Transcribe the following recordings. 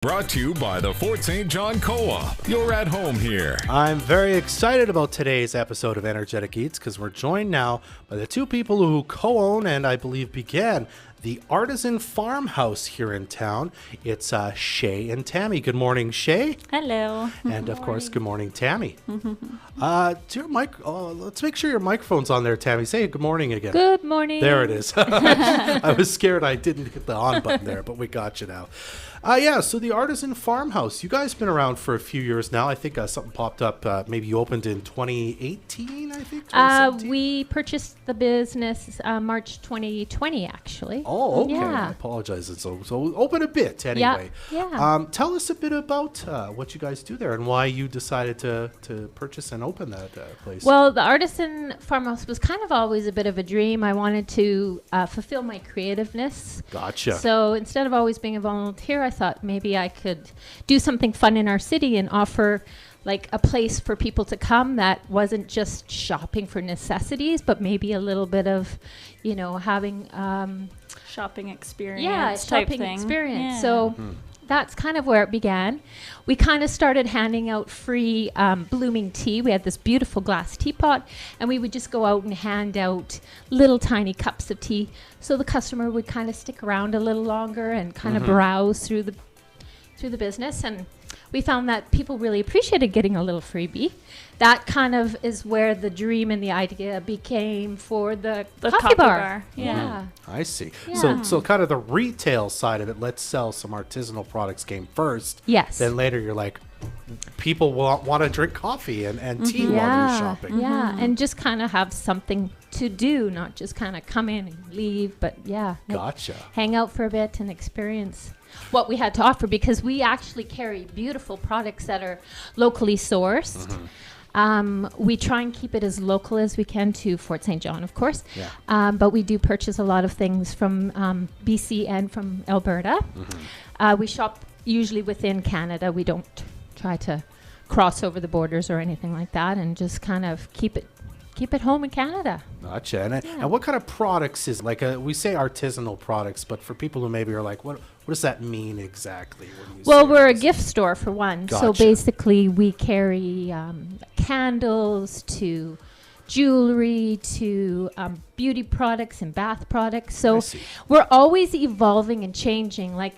Brought to you by the Fort St. John Co-op. You're at home here. I'm very excited about today's episode of Energetic Eats because we're joined now by the two people who co-own and I believe began the Artisan Farmhouse here in town. It's Shae and Tammy. Good morning, Shae. Hello. And of course, good morning, Tammy. Let's make sure your microphone's on there, Tammy. Say good morning again. Good morning. There it is. I was scared I didn't hit the on button there, but we got you now. So the Artisan Farmhouse, you guys been around for a few years now. I think something popped up. Maybe you opened in 2018, I think? We purchased the business March 2020, actually. Oh, okay. Yeah. I apologize. So open a bit anyway. Yeah. Tell us a bit about what you guys do there and why you decided to purchase and open that place. Well, the Artisan Farmhouse was kind of always a bit of a dream. I wanted to fulfill my creativeness. Gotcha. So instead of always being a volunteer, I thought maybe I could do something fun in our city and offer like a place for people to come that wasn't just shopping for necessities, but maybe a little bit of, having shopping experience. Yeah, type shopping thing. experience. Yeah. So that's kind of where it began. We kind of started handing out free blooming tea. We had this beautiful glass teapot, and we would just go out and hand out little tiny cups of tea, so the customer would kind of stick around a little longer and kind of browse through the business. And we found that people really appreciated getting a little freebie. That kind of is where the dream and the idea became for the coffee bar. Yeah. I see. Yeah. So kind of the retail side of it, let's sell some artisanal products came first. Yes. Then later you're like, people want to drink coffee and tea while they're shopping. Yeah, and just kind of have something to do, not just kind of come in and leave, but Gotcha. hang out for a bit and experience what we had to offer, because we actually carry beautiful products that are locally sourced. We try and keep it as local as we can to Fort St. John, of course. Yeah. But we do purchase a lot of things from BC and from Alberta. We shop usually within Canada. We don't try to cross over the borders or anything like that, and just kind of keep it home in Canada. Gotcha. And what kind of products is we say artisanal products, but for people who maybe are like, what does that mean exactly? Well, we're a gift store for one. Gotcha. So basically we carry candles to jewelry to beauty products and bath products. So we're always evolving and changing. Like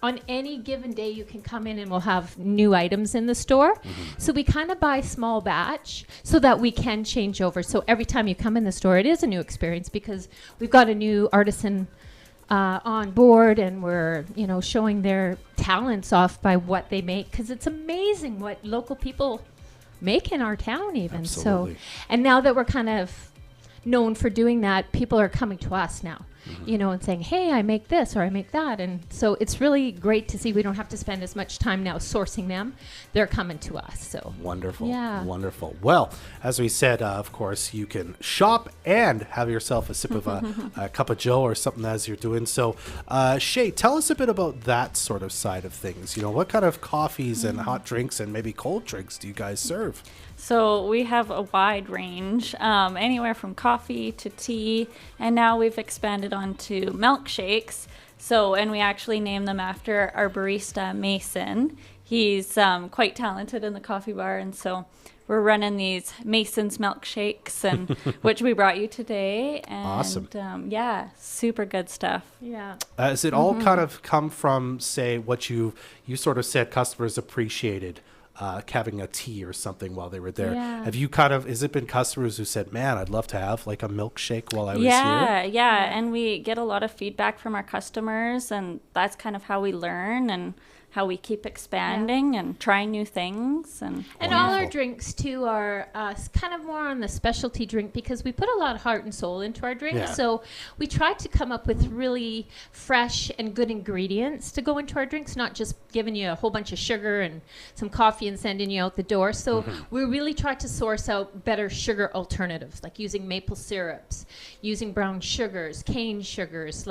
on any given day, you can come in and we'll have new items in the store. So we kind of buy small batch so that we can change over. So every time you come in the store, it is a new experience because we've got a new artisan on board, and we're showing their talents off by what they make, because it's amazing what local people make in our town even. Absolutely. So, and now that we're kind of known for doing that, people are coming to us now, and saying, hey, I make this or I make that. And so it's really great to see we don't have to spend as much time now sourcing them. They're coming to us. So wonderful. Yeah. Wonderful. Well, as we said, of course, you can shop and have yourself a sip of a cup of joe or something as you're doing. So, Shae, tell us a bit about that sort of side of things. What kind of coffees and hot drinks and maybe cold drinks do you guys serve? So we have a wide range, anywhere from coffee to tea, and now we've expanded onto milkshakes. And we actually named them after our barista, Mason. He's quite talented in the coffee bar, and so we're running these Mason's milkshakes, and which we brought you today. And, awesome. Super good stuff. yeah. Has it all kind of come from, say, what you sort of said customers appreciated? Having a tea or something while they were there. Yeah. Have you has it been customers who said, man, I'd love to have like a milkshake while I was here? Yeah. And we get a lot of feedback from our customers, and that's kind of how we learn and how we keep expanding and trying new things. And all our drinks too are kind of more on the specialty drink, because we put a lot of heart and soul into our drinks. Yeah. So we try to come up with really fresh and good ingredients to go into our drinks, not just giving you a whole bunch of sugar and some coffee and sending you out the door. So we really try to source out better sugar alternatives, like using maple syrups, using brown sugars, cane sugars,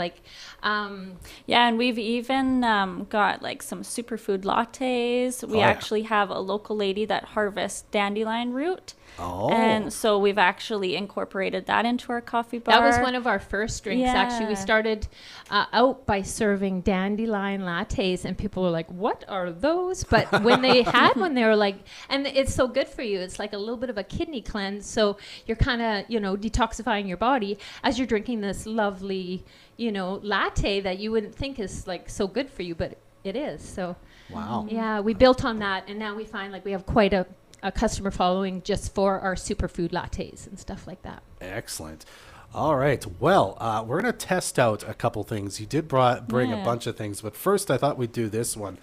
and we've even got like some superfood lattes. We actually have a local lady that harvests dandelion root. Oh. And so we've actually incorporated that into our coffee bar. That was one of our first drinks, actually. We started out by serving dandelion lattes, and people were like, what are those? But when they had one, they were like, and it's so good for you. It's like a little bit of a kidney cleanse. So you're kind of, detoxifying your body as you're drinking this lovely, latte that you wouldn't think is like so good for you, but it is. So, wow. Yeah, we built on that, and now we find like we have quite a customer following just for our superfood lattes and stuff like that. Excellent. All right. Well, we're going to test out a couple things. You did bring a bunch of things, but first I thought we'd do this one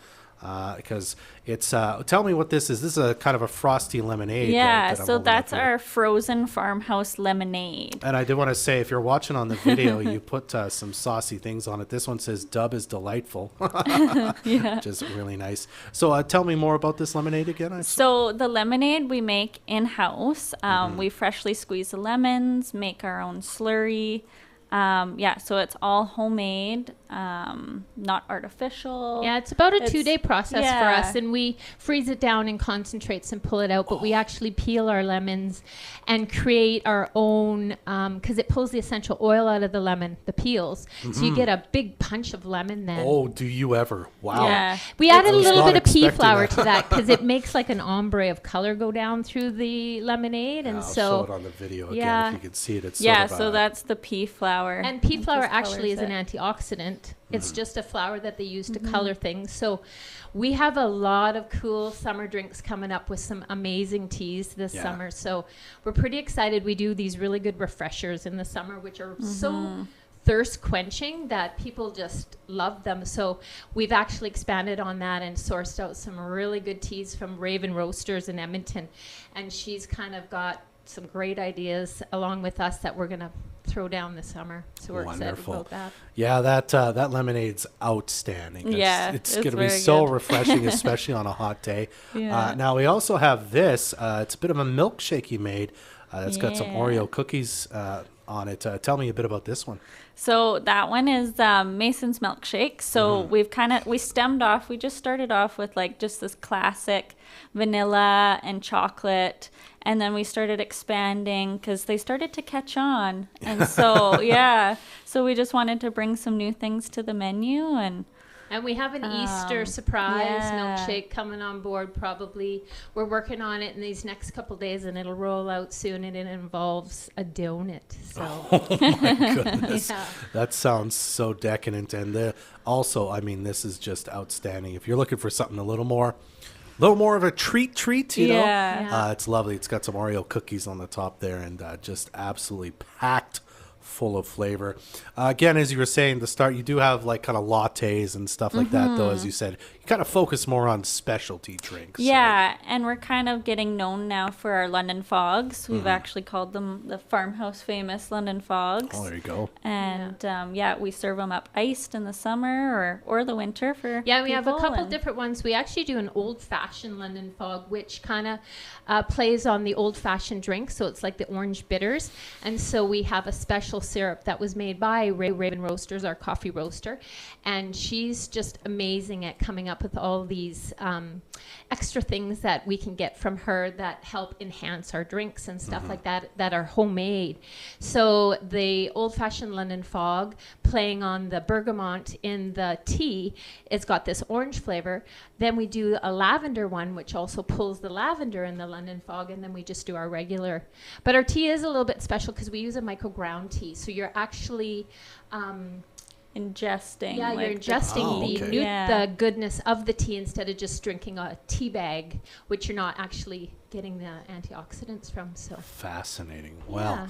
because it's, tell me what this is. This is a kind of a frosty lemonade. Yeah, so that's our frozen farmhouse lemonade. And I did want to say, if you're watching on the video, you put some saucy things on it. This one says Dub is delightful, which is really nice. So tell me more about this lemonade again. So the lemonade we make in-house. We freshly squeeze the lemons, make our own slurry. So it's all homemade, not artificial. Yeah, it's about a 2-day process for us, and we freeze it down in concentrates and pull it out, but we actually peel our lemons and create our own, because it pulls the essential oil out of the lemon, the peels. So you get a big punch of lemon then. Oh, do you ever? Wow. Yeah. We added a little bit of pea flour to that because it makes like an ombre of color go down through the lemonade. And I'll so show it on the video again if you can see it. It's so that's the pea flour. And pea flour actually is an antioxidant. It's just a flour that they use to color things. So we have a lot of cool summer drinks coming up with some amazing teas this summer. So we're pretty excited. We do these really good refreshers in the summer, which are so thirst quenching that people just love them. So we've actually expanded on that and sourced out some really good teas from Raven Roasters in Edmonton. And she's kind of got some great ideas along with us that we're going to throw down this summer. So we're excited about that. Yeah, that lemonade's outstanding. It's going to be so refreshing, especially on a hot day. Now we also have this. It's a bit of a milkshake you made. That's got some Oreo cookies on it. Tell me a bit about this one. So that one is Mason's Milkshake. So we just started off with like just this classic vanilla and chocolate. And then we started expanding because they started to catch on. And so, so we just wanted to bring some new things to the menu. And we have an Easter surprise milkshake coming on board probably. We're working on it in these next couple days, and it'll roll out soon, and it involves a donut. So. Oh, my goodness. That sounds so decadent. And also, I mean, this is just outstanding. If you're looking for something a little more of a treat, you know. It's lovely. It's got some Oreo cookies on the top there and just absolutely packed full of flavor. Again, as you were saying at the start, you do have like kind of lattes and stuff like that, though, as you said. You kind of focus more on specialty drinks. Yeah, and we're kind of getting known now for our London Fogs. We've actually called them the Farmhouse famous London Fogs. Oh, there you go. And we serve them up iced in the summer or the winter for we have a couple different ones. We actually do an old-fashioned London Fog, which kind of plays on the old-fashioned drink, so it's like the orange bitters. And so we have a special syrup that was made by Raven Roasters, our coffee roaster, and she's just amazing at coming up with all these extra things that we can get from her that help enhance our drinks and stuff like that are homemade. So the old-fashioned London Fog, playing on the bergamot in the tea, it's got this orange flavor. Then we do a lavender one, which also pulls the lavender in the London Fog, and then we just do our regular. But our tea is a little bit special because we use a micro ground tea, so you're actually ingesting. Yeah, you're ingesting the goodness of the tea instead of just drinking a tea bag, which you're not actually getting the antioxidants from. So fascinating. Well,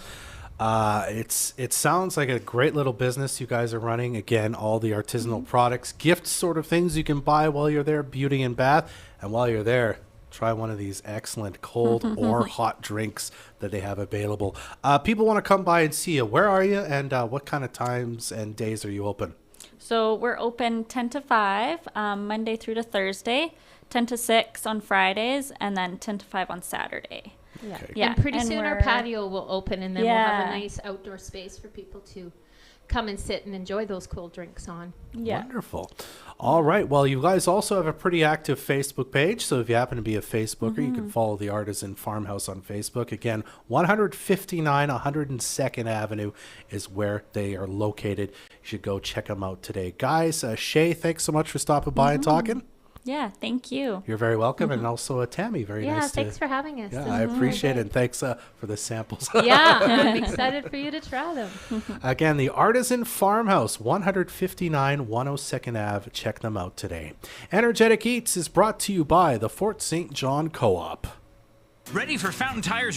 it sounds like a great little business you guys are running. Again, all the artisanal products, gifts, sort of things you can buy while you're there, beauty and bath, and while you're there, try one of these excellent cold or hot drinks that they have available. People want to come by and see you. Where are you, and what kind of times and days are you open? So we're open 10 to 5, Monday through to Thursday, 10 to 6 on Fridays, and then 10 to 5 on Saturday. And pretty soon our patio will open, and then we'll have a nice outdoor space for people to come and sit and enjoy those cool drinks on. Yeah. Wonderful. All right. Well, you guys also have a pretty active Facebook page. So if you happen to be a Facebooker, you can follow the Artisan Farmhouse on Facebook. Again, 159 102nd Avenue is where they are located. You should go check them out today. Guys, Shae, thanks so much for stopping by and talking. Yeah, thank you. You're very welcome. And also Tammy, very nice to... thanks for having us. Yeah, I appreciate it. And thanks for the samples. Yeah, I'm excited for you to try them. Again, the Artisan Farmhouse, 159 102nd Ave. Check them out today. Energetic Eats is brought to you by the Fort St. John Co-op. Ready for Fountain Tire's